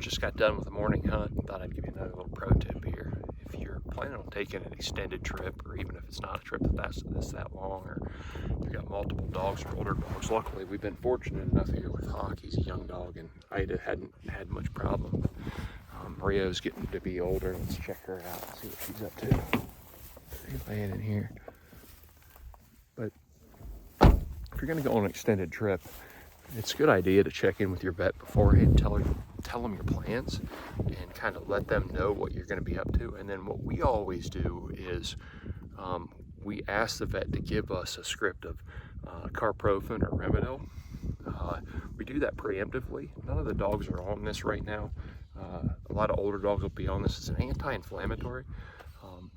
just got done with the morning hunt and thought I'd give you another little pro tip here. If you're planning on taking an extended trip, or even if it's not a trip that's that long, or you've got multiple dogs or older dogs, luckily we've been fortunate enough here with Hawk. He's a young dog, and Ida hadn't had much problem. Rio's getting to be older. Let's check her out and see what she's up to. She's laying in here. But if you're going to go on an extended trip, it's a good idea to check in with your vet beforehand, tell them your plans, and kind of let them know what you're going to be up to. And then what we always do is we ask the vet to give us a script of carprofen or Rimadyl. We do that preemptively. None of the dogs are on this right now. A lot of older dogs will be on this. It's an anti-inflammatory.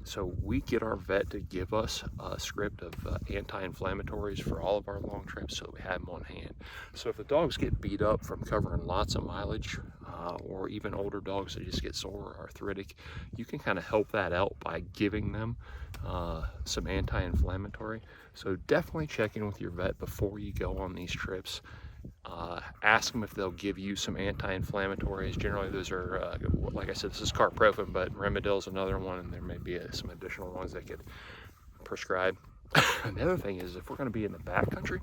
So we get our vet to give us a script of anti-inflammatories for all of our long trips, so that we have them on hand. So if the dogs get beat up from covering lots of mileage, or even older dogs that just get sore or arthritic, you can kind of help that out by giving them some anti-inflammatory. So definitely check in with your vet before you go on these trips. Ask them if they'll give you some anti-inflammatories. Generally those are, like I said, this is carprofen, but Rimadyl is another one, and there may be some additional ones they could prescribe. And the other thing is, if we're going to be in the backcountry,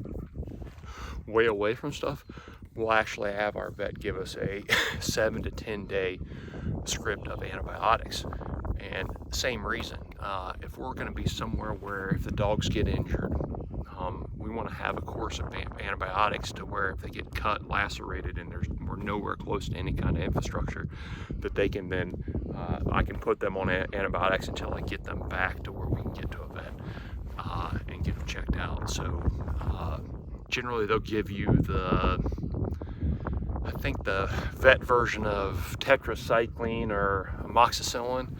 way away from stuff, we'll actually have our vet give us a 7 to 10 day script of antibiotics. And same reason, if we're going to be somewhere where if the dogs get injured, we want to have a course of antibiotics to where if they get cut, lacerated, and we're nowhere close to any kind of infrastructure, that they can then, I can put them on antibiotics until I get them back to where we can get to a vet and get them checked out. So generally they'll give you I think the vet version of tetracycline or amoxicillin.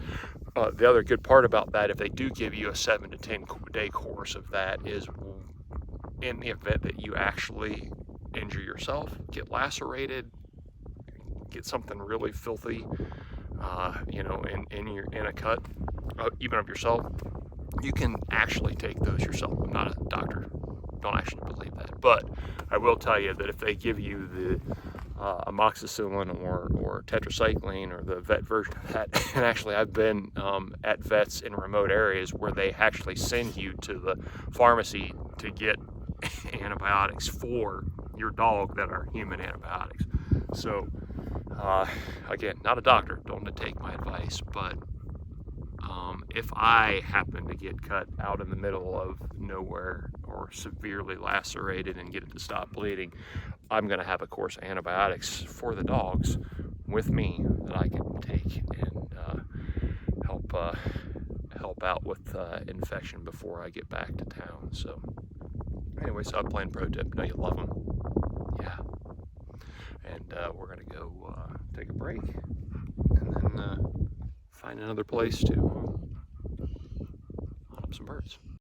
The other good part about that, if they do give you a 7 to 10 day course of that, is in the event that you actually injure yourself, get lacerated, get something really filthy, in a cut, even of yourself, you can actually take those yourself. I'm not a doctor, don't actually believe that, but I will tell you that if they give you the amoxicillin or tetracycline or the vet version of that, and actually I've been at vets in remote areas where they actually send you to the pharmacy to get antibiotics for your dog that are human antibiotics. So again, not a doctor, don't take my advice, but if I happen to get cut out in the middle of nowhere or severely lacerated and get it to stop bleeding, I'm going to have a course of antibiotics for the dogs with me that I can take and help out with infection before I get back to town. So anyways, Upland pro tip, know you love them. Yeah. And we're going to go take a break and then find another place to hunt up some birds.